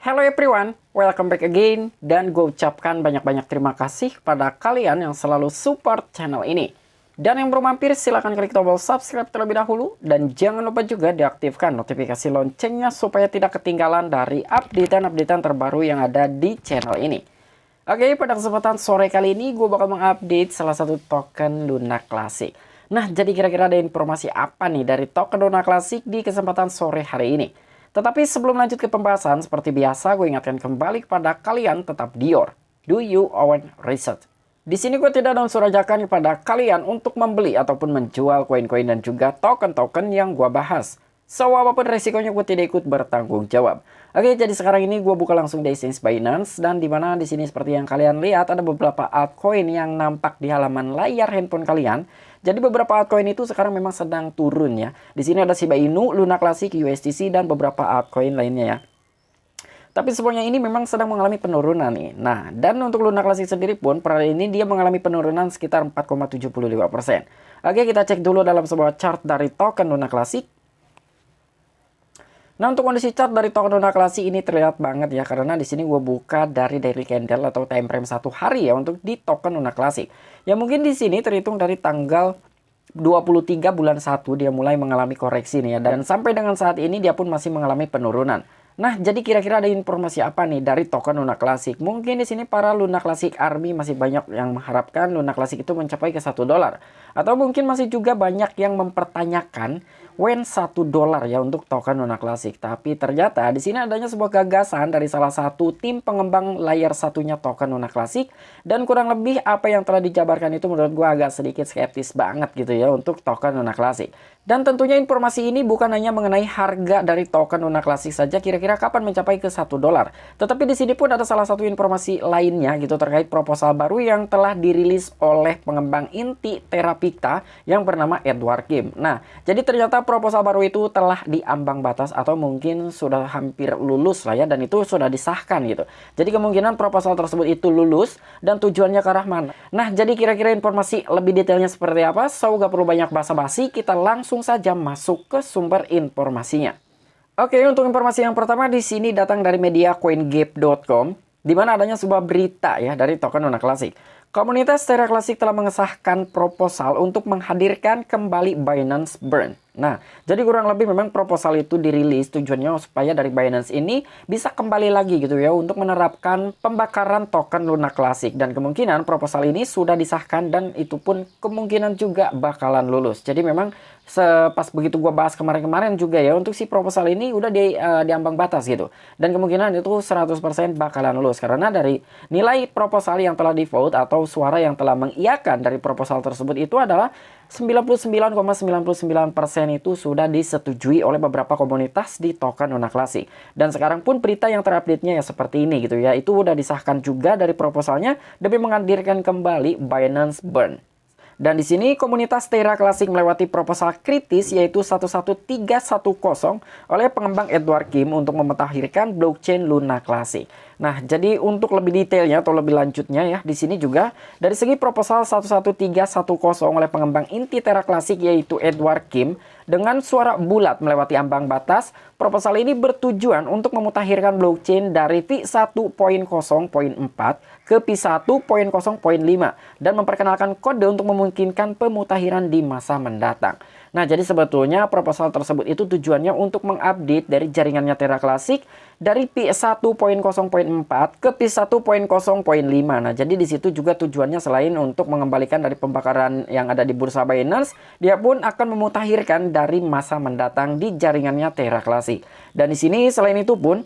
Hello everyone, welcome back again. Dan gue ucapkan banyak-banyak terima kasih pada kalian yang selalu support channel ini. Dan yang belum mampir silahkan klik tombol subscribe terlebih dahulu. Dan jangan lupa juga diaktifkan notifikasi loncengnya supaya tidak ketinggalan dari updatean-updatean terbaru yang ada di channel ini. Oke, pada kesempatan sore kali ini gue bakal mengupdate salah satu token Luna Classic. Nah, jadi kira-kira ada informasi apa nih dari token Luna Classic di kesempatan sore hari ini? Tetapi sebelum lanjut ke pembahasan, seperti biasa gue ingatkan kembali kepada kalian tetap Dior. Do you own research? Di sini gue tidak ada unsur ajakan kepada kalian untuk membeli ataupun menjual koin-koin dan juga token-token yang gue bahas. So, apapun resikonya gue tidak ikut bertanggung jawab. Oke, jadi sekarang ini gue buka langsung di exchange Binance, dan dimana di sini seperti yang kalian lihat ada beberapa altcoin yang nampak di halaman layar handphone kalian. Jadi beberapa altcoin itu sekarang memang sedang turun ya. Di sini ada Shiba Inu, Luna Classic, USDC, dan beberapa altcoin lainnya ya. Tapi semuanya ini memang sedang mengalami penurunan nih. Nah, dan untuk Luna Classic sendiri pun per hari ini dia mengalami penurunan sekitar 4,75%. Oke, kita cek dulu dalam sebuah chart dari token Luna Classic. Nah, untuk kondisi chart dari token Luna Classic ini terlihat banget ya, karena di sini gue buka dari daily candle atau time frame 1 hari ya untuk di token Luna Classic. Ya mungkin di sini terhitung dari tanggal 23 bulan 1 dia mulai mengalami koreksi nih ya, dan sampai dengan saat ini dia pun masih mengalami penurunan. Nah, jadi kira-kira ada informasi apa nih dari token Luna Classic? Mungkin di sini para Luna Classic Army masih banyak yang mengharapkan Luna Classic itu mencapai ke $1. Atau mungkin masih juga banyak yang mempertanyakan when $1 ya untuk token Luna Classic. Tapi ternyata di sini adanya sebuah gagasan dari salah satu tim pengembang layar satunya token Luna Classic, dan kurang lebih apa yang telah dijabarkan itu menurut gua agak sedikit skeptis banget gitu ya untuk token Luna Classic. Dan tentunya informasi ini bukan hanya mengenai harga dari token Luna Classic saja, kira-kira kapan mencapai ke $1. Tetapi di sini pun ada salah satu informasi lainnya gitu terkait proposal baru yang telah dirilis oleh pengembang inti Terrapicta yang bernama Edward Kim. Nah, jadi ternyata proposal baru itu telah diambang batas atau mungkin sudah hampir lulus lah ya, dan itu sudah disahkan gitu. Jadi kemungkinan proposal tersebut itu lulus dan tujuannya ke arah mana. Nah, jadi kira-kira informasi lebih detailnya seperti apa? So, gak perlu banyak basa-basi, kita langsung saja masuk ke sumber informasinya. Oke, untuk informasi yang pertama di sini datang dari media CoinGap.com, di mana adanya sebuah berita ya dari token Luna Classic. Komunitas Terra Classic telah mengesahkan proposal untuk menghadirkan kembali Binance Burn. Nah, jadi kurang lebih memang proposal itu dirilis tujuannya supaya dari Binance ini bisa kembali lagi gitu ya untuk menerapkan pembakaran token Luna Classic, dan kemungkinan proposal ini sudah disahkan dan itu pun kemungkinan juga bakalan lulus. Jadi memang pas begitu gua bahas kemarin-kemarin juga ya, untuk si proposal ini udah diambang batas gitu, dan kemungkinan itu 100% bakalan lulus karena dari nilai proposal yang telah di-vote atau suara yang telah mengiyakan dari proposal tersebut itu adalah 99,99% itu sudah disetujui oleh beberapa komunitas di token Luna Classic. Dan sekarang pun berita yang terupdate-nya ya seperti ini gitu ya, itu udah disahkan juga dari proposalnya demi menghadirkan kembali Binance Burn. Dan di sini komunitas Terra Classic melewati proposal kritis yaitu 11310 oleh pengembang Edward Kim untuk memutakhirkan blockchain Luna Classic. Nah, jadi untuk lebih detailnya atau lebih lanjutnya ya, di sini juga dari segi proposal 11310 oleh pengembang inti Terra Classic yaitu Edward Kim dengan suara bulat melewati ambang batas, proposal ini bertujuan untuk memutakhirkan blockchain dari V1.0.4 ke V1.0.5 dan memperkenalkan kode untuk memungkinkan pemutakhiran di masa mendatang. Nah, jadi sebetulnya proposal tersebut itu tujuannya untuk mengupdate dari jaringannya Terra Classic dari P1.0.4 ke P1.0.5. Nah, jadi di situ juga tujuannya selain untuk mengembalikan dari pembakaran yang ada di bursa Binance, dia pun akan memutakhirkan dari masa mendatang di jaringannya Terra Classic. Dan di sini selain itu pun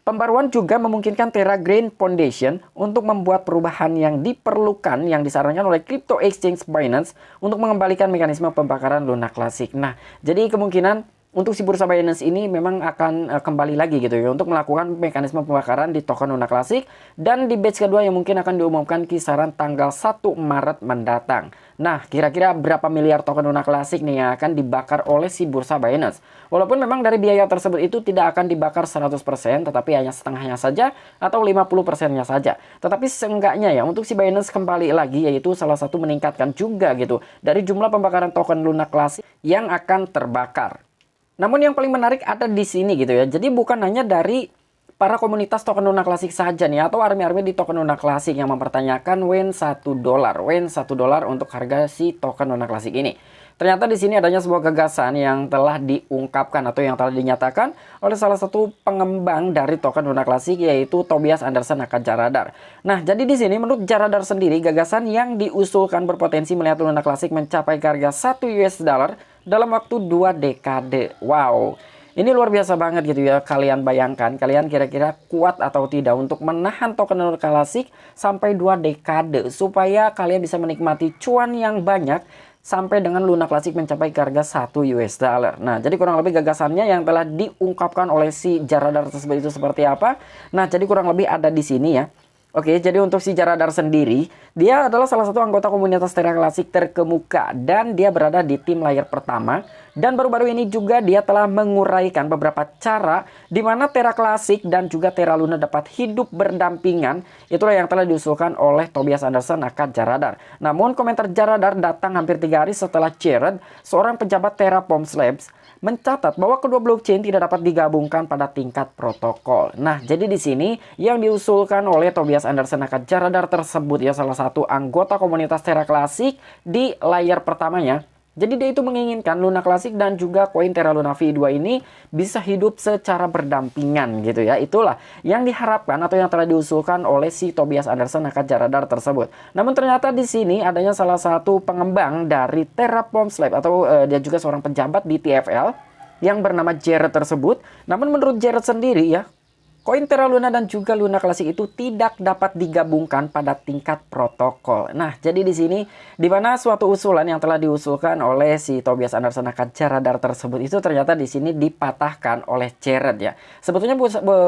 pembaruan juga memungkinkan Terra Green Foundation untuk membuat perubahan yang diperlukan yang disarankan oleh Crypto Exchange Binance untuk mengembalikan mekanisme pembakaran Luna Classic. Nah, jadi kemungkinan untuk si bursa Binance ini memang akan kembali lagi gitu ya untuk melakukan mekanisme pembakaran di token Luna Classic, dan di batch kedua yang mungkin akan diumumkan kisaran tanggal 1 Maret mendatang. Nah, kira-kira berapa miliar token Luna Classic nih yang akan dibakar oleh si bursa Binance? Walaupun memang dari biaya tersebut itu tidak akan dibakar 100%, tetapi hanya setengahnya saja atau 50%-nya saja. Tetapi seenggaknya ya untuk si Binance kembali lagi, yaitu salah satu meningkatkan juga gitu dari jumlah pembakaran token Luna Classic yang akan terbakar. Namun yang paling menarik ada di sini gitu ya. Jadi bukan hanya dari para komunitas token Luna Classic saja nih, atau army-army di token Luna Classic yang mempertanyakan WEN $1, WEN $1 untuk harga si token Luna Classic ini. Ternyata di sini adanya sebuah gagasan yang telah diungkapkan atau yang telah dinyatakan oleh salah satu pengembang dari token Luna Classic, yaitu Tobias Anderson aka Jaradar. Nah, jadi di sini menurut Jaradar sendiri, gagasan yang diusulkan berpotensi melihat Luna Classic mencapai ke harga $1 dalam waktu 2 dekade. Wow. Ini luar biasa banget gitu ya. Kalian bayangkan, kalian kira-kira kuat atau tidak untuk menahan token Luna Classic sampai 2 dekade supaya kalian bisa menikmati cuan yang banyak sampai dengan Luna Classic mencapai ke harga $1. Nah, jadi kurang lebih gagasannya yang telah diungkapkan oleh si Jaradar tersebut itu seperti apa? Nah, jadi kurang lebih ada di sini ya. Oke, jadi untuk si Jaradar sendiri, dia adalah salah satu anggota komunitas Terra Classic terkemuka dan dia berada di tim layar pertama. Dan baru-baru ini juga dia telah menguraikan beberapa cara di mana Terra Classic dan juga Terra Luna dapat hidup berdampingan. Itulah yang telah diusulkan oleh Tobias Anderson aka Jaradar. Namun komentar Jaradar datang hampir 3 hari setelah Jared, seorang pejabat Terraform Labs, mencatat bahwa kedua blockchain tidak dapat digabungkan pada tingkat protokol. Nah, jadi di sini yang diusulkan oleh Tobias Anderson aka Jaradar tersebut ya, salah satu anggota komunitas Terra Classic di layar pertamanya. Jadi dia itu menginginkan Luna Classic dan juga koin Terra Luna V2 ini bisa hidup secara berdampingan gitu ya. Itulah yang diharapkan atau yang telah diusulkan oleh si Tobias Anderson aka Jaradar tersebut. Namun ternyata di sini adanya salah satu pengembang dari Terraform Labs atau dia juga seorang pejabat di TFL yang bernama Jared tersebut. Namun menurut Jared sendiri ya, koin Terra Luna dan juga Luna Classic itu tidak dapat digabungkan pada tingkat protokol. Nah, jadi di sini di mana suatu usulan yang telah diusulkan oleh si Tobias Anderson aka Jaradar tersebut itu ternyata di sini dipatahkan oleh Jared ya. Sebetulnya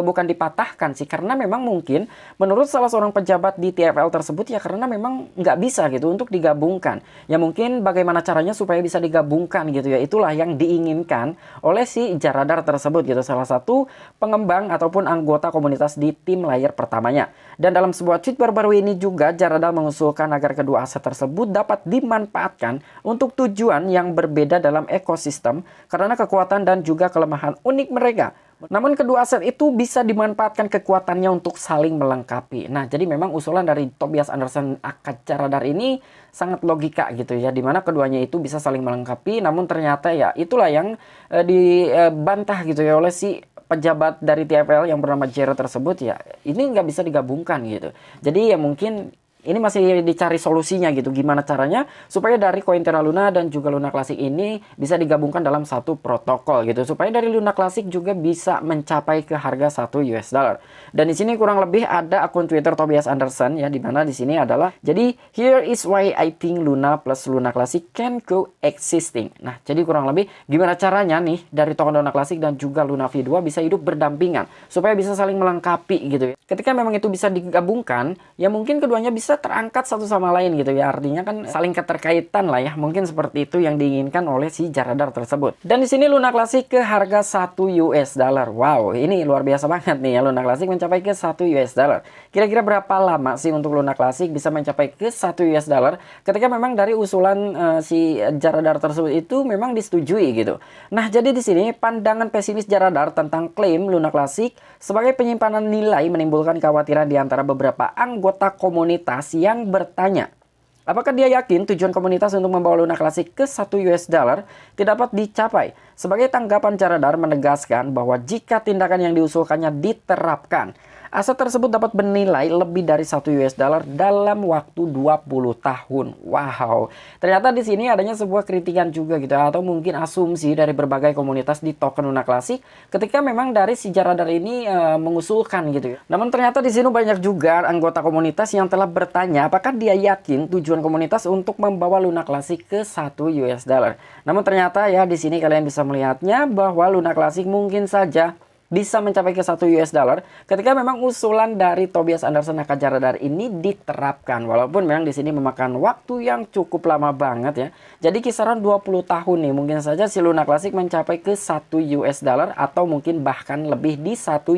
bukan dipatahkan sih, karena memang mungkin menurut salah seorang pejabat di TFL tersebut ya, karena memang nggak bisa gitu untuk digabungkan. Ya mungkin bagaimana caranya supaya bisa digabungkan gitu ya. Itulah yang diinginkan oleh si Jaradar tersebut gitu. Salah satu pengembang ataupun anggota komunitas di tim layar pertamanya. Dan dalam sebuah tweet baru-baru ini juga Jaradar mengusulkan agar kedua aset tersebut dapat dimanfaatkan untuk tujuan yang berbeda dalam ekosistem karena kekuatan dan juga kelemahan unik mereka. Namun kedua aset itu bisa dimanfaatkan kekuatannya untuk saling melengkapi. Nah, jadi memang usulan dari Tobias Anderson aka Jaradar ini sangat logika gitu ya, dimana keduanya itu bisa saling melengkapi. Namun ternyata ya itulah yang dibantah gitu ya oleh si pejabat dari TFL yang bernama Jared tersebut ya, ini nggak bisa digabungkan gitu. Jadi ya mungkin ini masih dicari solusinya gitu, gimana caranya supaya dari koin Terra Luna dan juga Luna Classic ini bisa digabungkan dalam satu protokol gitu, supaya dari Luna Classic juga bisa mencapai ke harga $1. Dan di sini kurang lebih ada akun Twitter Tobias Anderson ya, di mana di sini adalah jadi here is why I think Luna plus Luna Classic can coexisting. Nah, jadi kurang lebih gimana caranya nih dari token Luna Classic dan juga Luna V2 bisa hidup berdampingan supaya bisa saling melengkapi gitu ya. Ketika memang itu bisa digabungkan, ya mungkin keduanya bisa terangkat satu sama lain gitu ya. Artinya kan saling keterkaitan lah ya. Mungkin seperti itu yang diinginkan oleh si Jaradar tersebut. Dan di sini Luna Classic ke harga $1. Wow, ini luar biasa banget nih ya. Luna Classic mencapai ke $1. Kira-kira berapa lama sih untuk Luna Classic bisa mencapai ke $1 ketika memang dari usulan si Jaradar tersebut itu memang disetujui gitu. Nah, jadi di sini pandangan pesimis Jaradar tentang klaim Luna Classic sebagai penyimpanan nilai menimbulkan kekhawatiran di antara beberapa anggota komunitas yang bertanya, apakah dia yakin tujuan komunitas untuk membawa Luna Classic ke $1 tidak dapat dicapai? Sebagai tanggapan, Jaradar menegaskan bahwa jika tindakan yang diusulkannya diterapkan, aset tersebut dapat bernilai lebih dari $1 dalam waktu 20 tahun. Wow. Ternyata di sini adanya sebuah kritikan juga gitu, atau mungkin asumsi dari berbagai komunitas di token Luna Classic ketika memang dari si Jaradar ini mengusulkan gitu ya. Namun ternyata di sini banyak juga anggota komunitas yang telah bertanya apakah dia yakin tujuan komunitas untuk membawa Luna Classic ke $1. Namun ternyata ya di sini kalian bisa melihatnya bahwa Luna Classic mungkin saja bisa mencapai ke $1 ketika memang usulan dari Tobias Anderson aka Jaradar ini diterapkan. Walaupun memang di sini memakan waktu yang cukup lama banget ya. Jadi kisaran 20 tahun nih mungkin saja si Luna Classic mencapai ke $1 atau mungkin bahkan lebih di $1.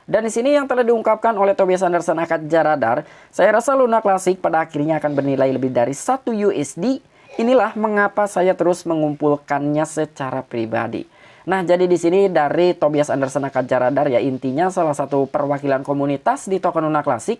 Dan di sini yang telah diungkapkan oleh Tobias Anderson aka Jaradar, saya rasa Luna Classic pada akhirnya akan bernilai lebih dari $1. Inilah mengapa saya terus mengumpulkannya secara pribadi. Nah, jadi di sini dari Tobias Anderson Akaja Radar ya, intinya salah satu perwakilan komunitas di token Luna Classic,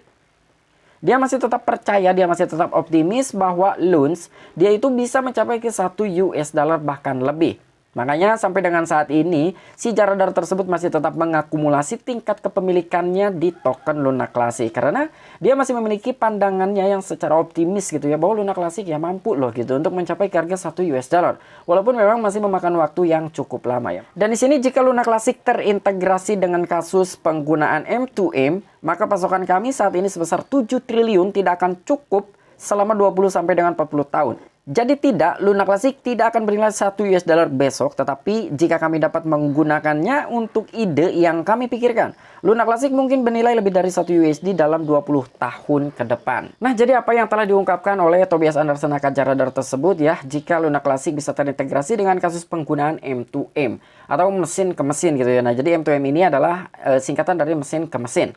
dia masih tetap percaya, dia masih tetap optimis bahwa LUNS dia itu bisa mencapai ke 1 US dollar bahkan lebih. Makanya sampai dengan saat ini, si Jaradar tersebut masih tetap mengakumulasi tingkat kepemilikannya di token Luna Classic. Karena dia masih memiliki pandangannya yang secara optimis gitu ya, bahwa Luna Classic ya mampu loh gitu untuk mencapai ke harga 1 US dollar. Walaupun memang masih memakan waktu yang cukup lama ya. Dan di sini jika Luna Classic terintegrasi dengan kasus penggunaan M2M, maka pasokan kami saat ini sebesar 7 triliun tidak akan cukup selama 20 sampai dengan 40 tahun. Jadi tidak, Luna Classic tidak akan bernilai 1 US dollar besok, tetapi jika kami dapat menggunakannya untuk ide yang kami pikirkan, Luna Classic mungkin bernilai lebih dari 1 USD dalam 20 tahun ke depan. Nah, jadi apa yang telah diungkapkan oleh Tobias Anderson Akaja Radar tersebut ya, jika Luna Classic bisa terintegrasi dengan kasus penggunaan M2M atau mesin ke mesin gitu ya. Nah, jadi M2M ini adalah singkatan dari mesin ke mesin.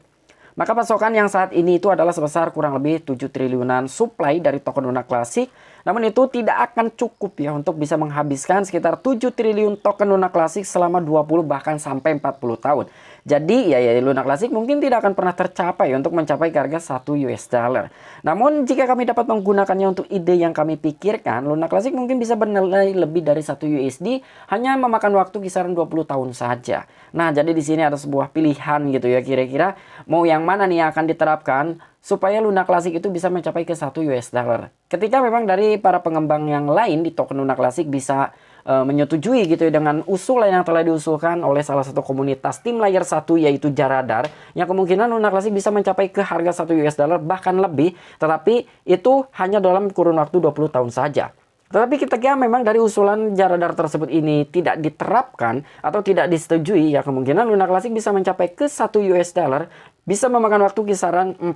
Maka pasokan yang saat ini itu adalah sebesar kurang lebih 7 triliunan supply dari token Luna Classic. Namun itu tidak akan cukup ya untuk bisa menghabiskan sekitar 7 triliun token Luna Classic selama 20 bahkan sampai 40 tahun. Jadi ya Luna Classic mungkin tidak akan pernah tercapai untuk mencapai harga 1 US dollar. Namun jika kami dapat menggunakannya untuk ide yang kami pikirkan, Luna Classic mungkin bisa bernilai lebih dari 1 USD hanya memakan waktu kisaran 20 tahun saja. Nah, jadi di sini ada sebuah pilihan gitu ya, kira-kira mau yang mana nih yang akan diterapkan supaya Luna Classic itu bisa mencapai ke 1 US dollar. Ketika memang dari para pengembang yang lain di token Luna Classic bisa menyetujui gitu ya dengan usulan yang telah diusulkan oleh salah satu komunitas tim layer 1 yaitu Jaradar, yang kemungkinan Luna Classic bisa mencapai ke harga 1 US dollar bahkan lebih, tetapi itu hanya dalam kurun waktu 20 tahun saja. Tetapi ketika memang dari usulan Jaradar tersebut ini tidak diterapkan atau tidak disetujui, ya kemungkinan Luna Classic bisa mencapai ke 1 US dollar bisa memakan waktu kisaran 40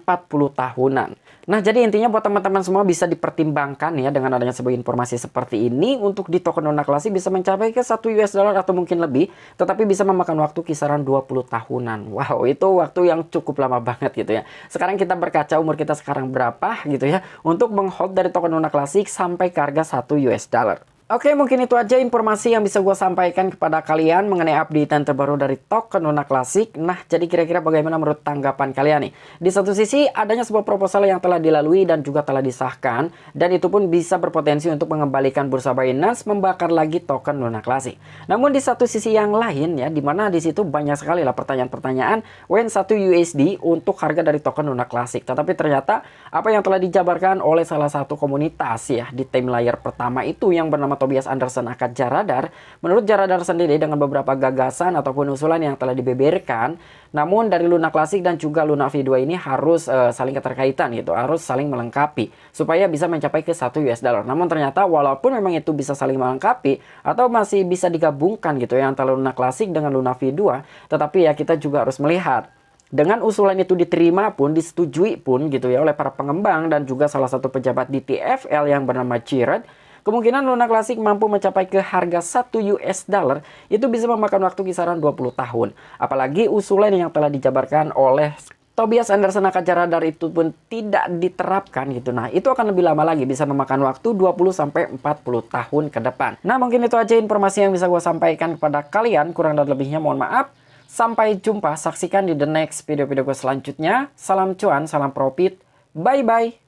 tahunan. Nah, jadi intinya buat teman-teman semua bisa dipertimbangkan ya dengan adanya sebuah informasi seperti ini untuk di token Luna Classic bisa mencapai ke 1 US dollar atau mungkin lebih, tetapi bisa memakan waktu kisaran 20 tahunan. Wow, itu waktu yang cukup lama banget gitu ya. Sekarang kita berkaca umur kita sekarang berapa gitu ya untuk menghold dari token Luna Classic sampai ke harga 1 US dollar. Oke, mungkin itu aja informasi yang bisa gue sampaikan kepada kalian mengenai updatean terbaru dari token Luna Classic. Nah, jadi kira-kira bagaimana menurut tanggapan kalian nih? Di satu sisi, adanya sebuah proposal yang telah dilalui dan juga telah disahkan, dan itu pun bisa berpotensi untuk mengembalikan bursa Binance membakar lagi token Luna Classic. Namun di satu sisi yang lain ya, dimana di situ banyak sekali lah pertanyaan-pertanyaan when 1 USD untuk harga dari token Luna Classic. Tetapi ternyata apa yang telah dijabarkan oleh salah satu komunitas ya di time layer pertama itu yang bernama Tobias Anderson Akaja Radar, menurut Jaradar sendiri dengan beberapa gagasan ataupun usulan yang telah dibeberkan, namun dari Luna Classic dan juga Luna V2 ini harus saling keterkaitan gitu, harus saling melengkapi supaya bisa mencapai ke 1 US dollar. Namun ternyata walaupun memang itu bisa saling melengkapi atau masih bisa digabungkan gitu ya antara Luna Classic dengan Luna V2, tetapi ya kita juga harus melihat dengan usulan itu diterima pun, disetujui pun gitu ya oleh para pengembang dan juga salah satu pejabat di TFL yang bernama Jared, kemungkinan Luna Classic mampu mencapai ke harga 1 US dollar itu bisa memakan waktu kisaran 20 tahun. Apalagi usulan yang telah dijabarkan oleh Tobias Anderson Akaja Radar itu pun tidak diterapkan gitu. Nah, itu akan lebih lama lagi, bisa memakan waktu 20 sampai 40 tahun ke depan. Nah, mungkin itu aja informasi yang bisa gue sampaikan kepada kalian. Kurang dan lebihnya mohon maaf. Sampai jumpa, saksikan di the next video-video gue selanjutnya. Salam cuan, salam profit. Bye-bye.